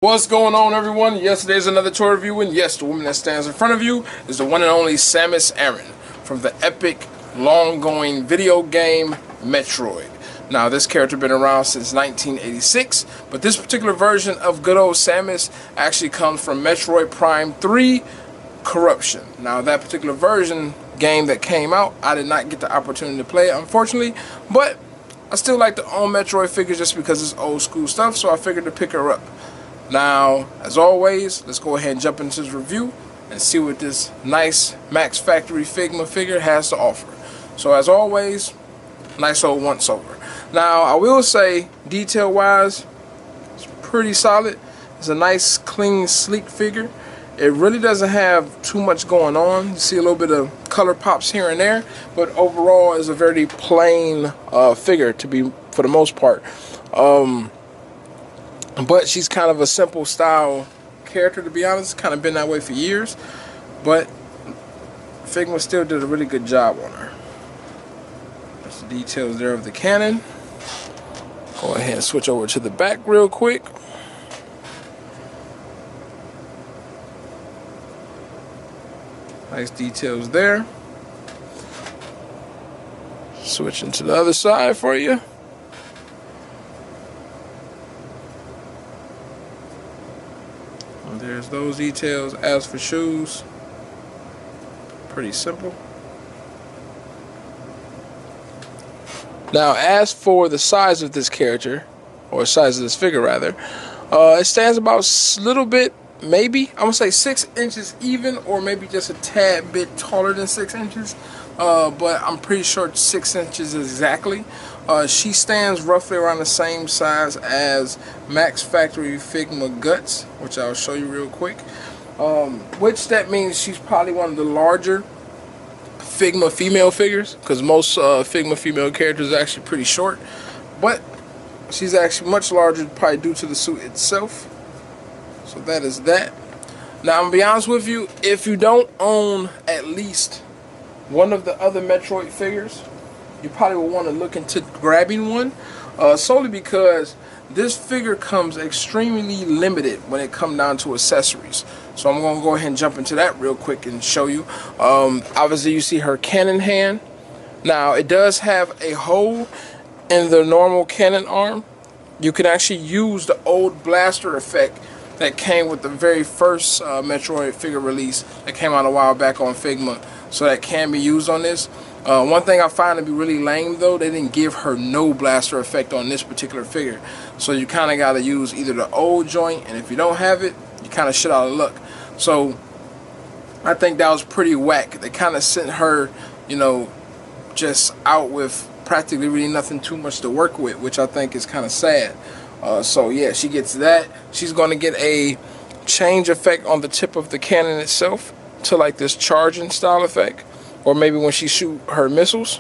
What's going on, everyone? Yesterday's another toy review, and yes, the woman that stands in front of you is the one and only Samus Aran from the epic, long-going video game Metroid. Now, this character has been around since 1986, but this particular version of good old Samus actually comes from Metroid Prime 3 Corruption. Now, that particular version game that came out, I did not get the opportunity to play it, unfortunately, but I still like to own Metroid figures just because it's old school stuff, so I figured to pick her up. Now, as always, let's go ahead and jump into this review and see what this nice Max Factory Figma figure has to offer. So, as always, nice old once over. Now, I will say, detail-wise, it's pretty solid. It's a nice, clean, sleek figure. It really doesn't have too much going on. You see a little bit of color pops here and there, but overall, it's a very plain figure to be, for the most part. But she's kind of a simple style character, to be honest. Kind of been that way for years. But Figma still did a really good job on her. There's the details there of the cannon. Go ahead and switch over to the back real quick. Nice details there. Switching to the other side for you. There's those details. As for shoes, pretty simple. Now, as for the size of this character, or size of this figure rather, it stands about a little bit, maybe, I'm gonna say 6 inches even, or maybe just a tad bit taller than 6 inches. But I'm pretty sure it's 6 inches exactly. She stands roughly around the same size as Max Factory Figma Guts, which I'll show you real quick. Which that means she's probably one of the larger Figma female figures, because most Figma female characters are actually pretty short. But she's actually much larger, probably due to the suit itself. So that is that. Now, I'm gonna be honest with you, if you don't own at least one of the other Metroid figures, you probably will want to look into grabbing one, solely because this figure comes extremely limited when it comes down to accessories. So I'm going to go ahead and jump into that real quick and show you. Obviously, you see her cannon hand. Now, it does have a hole in the normal cannon arm. You can actually use the old blaster effect that came with the very first Metroid figure release that came out a while back on Figma. So that can be used on this. One thing I find to be really lame, though, they didn't give her no blaster effect on this particular figure. So you kind of got to use either the old joint, and if you don't have it, you kind of shit out of luck. So I think that was pretty whack. They kind of sent her, you know, just out with practically really nothing too much to work with, which I think is kind of sad. So yeah, she gets that. She's going to get a change effect on the tip of the cannon itself to like this charging style effect, or maybe when she shoot her missiles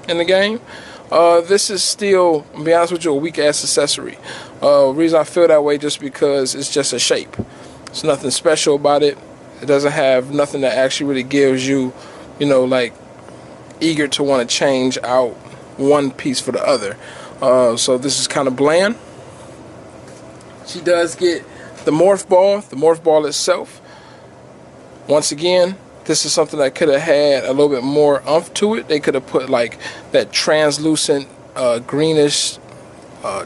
in the game. This is still, to be honest with you, a weak ass accessory. Reason I feel that way just because it's just a shape. It's nothing special about it. It doesn't have nothing that actually really gives you, you know, like eager to want to change out one piece for the other. So this is kind of bland. She does get the morph ball itself. Once again, this is something that could have had a little bit more oomph to it. They could have put like that translucent greenish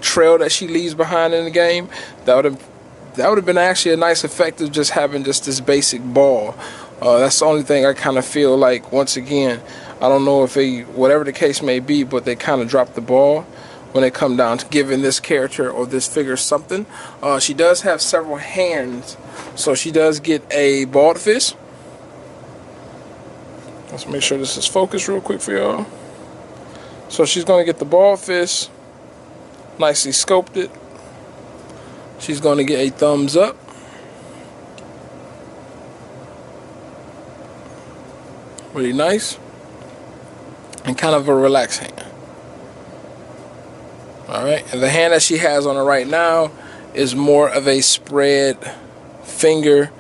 trail that she leaves behind in the game. That would have been actually a nice effect of just having just this basic ball. That's the only thing I kind of feel like, once again, I don't know if whatever the case may be, but they kind of dropped the ball when it come down to giving this character or this figure something. She does have several hands, so she does get a balled fist. Let's make sure this is focused real quick for y'all. So she's going to get the balled fist, nicely sculpted. She's going to get a thumbs up. Really nice. And kind of a relaxed hand. Alright, and the hand that she has on her right now is more of a spread finger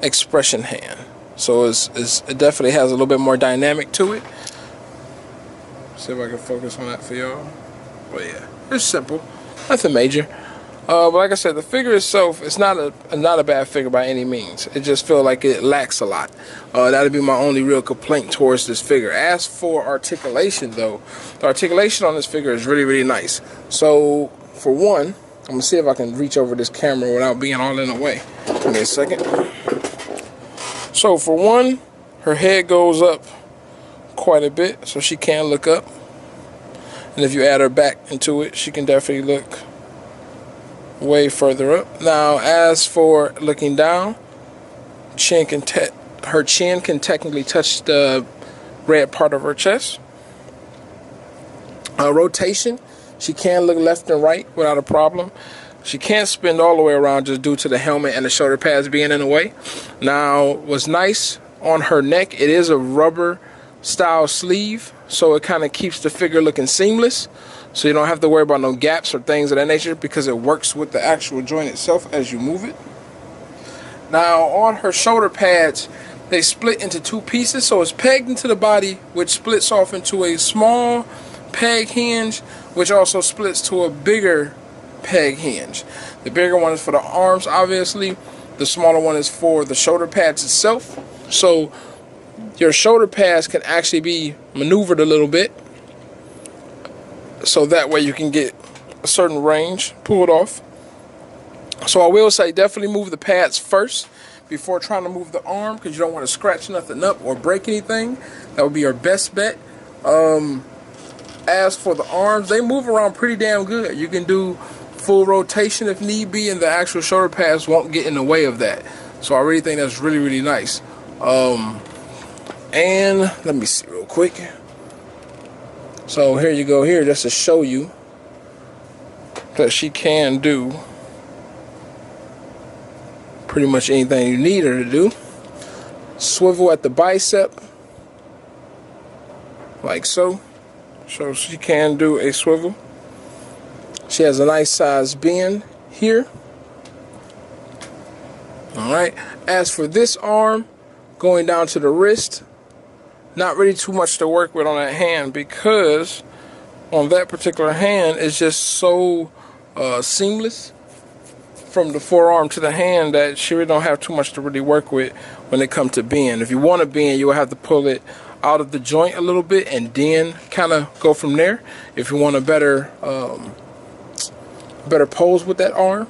expression hand. So it definitely has a little bit more dynamic to it. See if I can focus on that for y'all. But yeah, it's simple. Nothing major. But like I said, the figure itself, it's not a bad figure by any means. It just feels like it lacks a lot. That'd be my only real complaint towards this figure. As for articulation, though, the articulation on this figure is really, really nice. So, for one, I'm going to see if I can reach over this camera without being all in the way. Give me a second. So, for one, her head goes up quite a bit, so she can look up. And if you add her back into it, she can definitely look way further up. Now, as for looking down, her chin can technically touch the red part of her chest. Rotation, she can look left and right without a problem. She can't spin all the way around just due to the helmet and the shoulder pads being in the way. Now, what's nice on her neck, it is a rubber style sleeve, so it kind of keeps the figure looking seamless. So you don't have to worry about no gaps or things of that nature because it works with the actual joint itself as you move it. Now, on her shoulder pads, they split into two pieces, so it's pegged into the body, which splits off into a small peg hinge, which also splits to a bigger peg hinge. The bigger one is for the arms, obviously. The smaller one is for the shoulder pads itself. So your shoulder pads can actually be maneuvered a little bit, so that way you can get a certain range pulled off. So I will say definitely move the pads first before trying to move the arm, because you don't want to scratch nothing up or break anything. That would be your best bet. As for the arms, they move around pretty damn good. You can do full rotation if need be, and the actual shoulder pads won't get in the way of that. So I really think that's really, really nice. And let me see real quick. So here you go here, just to show you that she can do pretty much anything you need her to do. Swivel at the bicep, like so. So she can do a swivel. She has a nice size bend here. Alright, as for this arm, going down to the wrist, not really too much to work with on that hand, because on that particular hand it's just so seamless from the forearm to the hand that she really don't have too much to really work with when it comes to bend. If you want to bend, you will have to pull it out of the joint a little bit and then kind of go from there. If you want a better pose with that arm.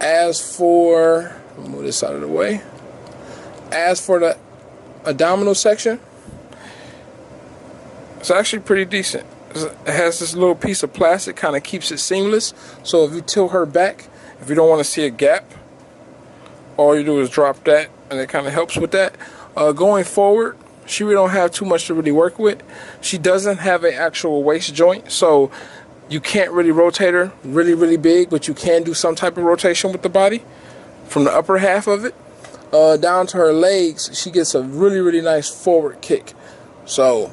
As for, let me move this out of the way. As for the abdominal section, it's actually pretty decent. It has this little piece of plastic, kind of keeps it seamless. So if you tilt her back, if you don't want to see a gap, all you do is drop that, and it kind of helps with that. Going forward, she really don't have too much to really work with. She doesn't have an actual waist joint, so you can't really rotate her really, really big, but you can do some type of rotation with the body from the upper half of it. Down to her legs, she gets a really, really nice forward kick. So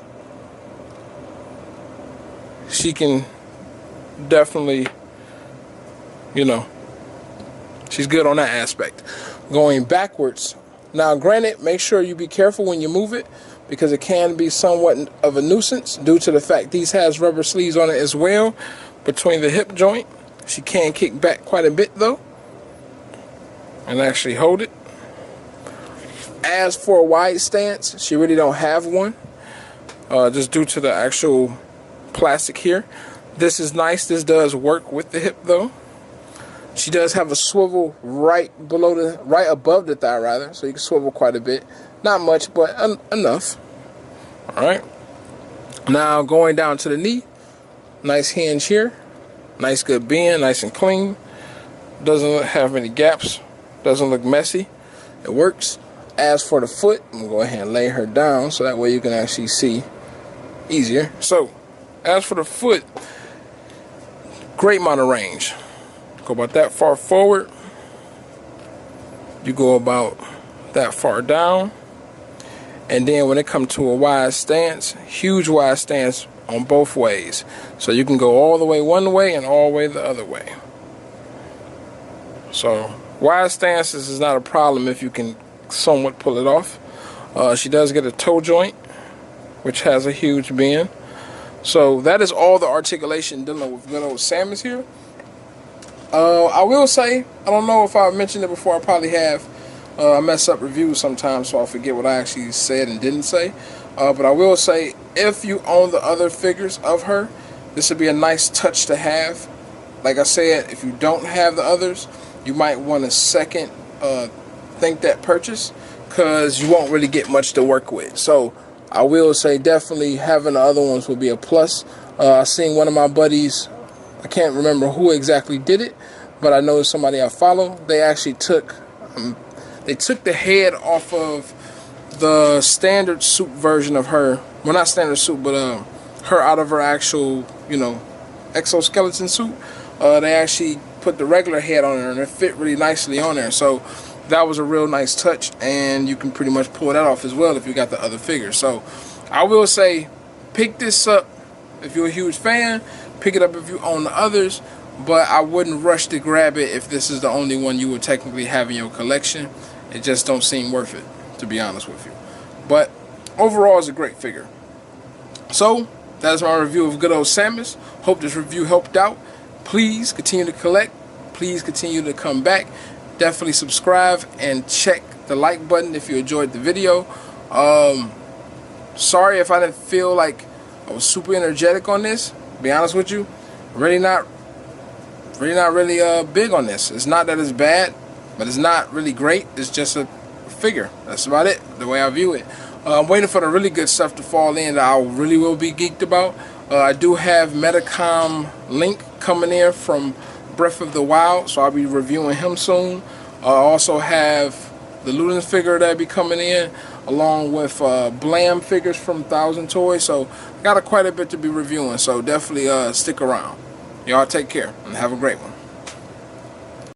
she can definitely, you know, she's good on that aspect. Going backwards, now granted, make sure you be careful when you move it, because it can be somewhat of a nuisance due to the fact these has rubber sleeves on it as well between the hip joint. She can kick back quite a bit though and actually hold it. As for a wide stance, she really don't have one, just due to the actual plastic here. This is nice. This does work with the hip though. She does have a swivel right above the thigh rather, so you can swivel quite a bit. Not much, but enough. Alright. Now going down to the knee. Nice hinge here. Nice good bend, nice and clean. Doesn't have any gaps. Doesn't look messy. It works. As for the foot, I'm going to go ahead and lay her down so that way you can actually see easier. So, as for the foot, great amount of range. Go about that far forward. You go about that far down. And then when it comes to a wide stance, huge wide stance on both ways. So you can go all the way one way and all the way the other way. So wide stances is not a problem if you can somewhat pull it off. She does get a toe joint, which has a huge bend. So that is all the articulation dealing with good old Samus here. I will say, I don't know if I mentioned it before, I probably have. I mess up reviews sometimes, so I forget what I actually said and didn't say. But I will say, if you own the other figures of her, this would be a nice touch to have. Like I said, if you don't have the others, you might want to second think that purchase, because you won't really get much to work with. So I will say definitely having the other ones will be a plus. I seen one of my buddies, I can't remember who exactly did it, but I know somebody I follow. They actually took the head off of the standard suit version of her. Well, not standard suit, but her out of her actual, exoskeleton suit. They actually put the regular head on her, and it fit really nicely on there. So that was a real nice touch, and you can pretty much pull that off as well if you got the other figures. So I will say, pick this up if you're a huge fan. Pick it up if you own the others, but I wouldn't rush to grab it if this is the only one you would technically have in your collection. It just don't seem worth it, to be honest with you. But overall, it's a great figure. So that is my review of good old Samus. Hope this review helped out. Please continue to collect. Please continue to come back. Definitely subscribe and check the like button if you enjoyed the video. Sorry if I didn't feel like I was super energetic on this. To be honest with you, really not really big on this. It's not that it's bad, but it's not really great. It's just a figure. That's about it, the way I view it. I'm waiting for the really good stuff to fall in that I really will be geeked about. I do have Metacom Link coming in from Breath of the Wild, so I'll be reviewing him soon. I also have the Ludens figure that'll be coming in, along with Blam figures from 1000 Toys. So I got quite a bit to be reviewing, so definitely stick around. Y'all take care and have a great one.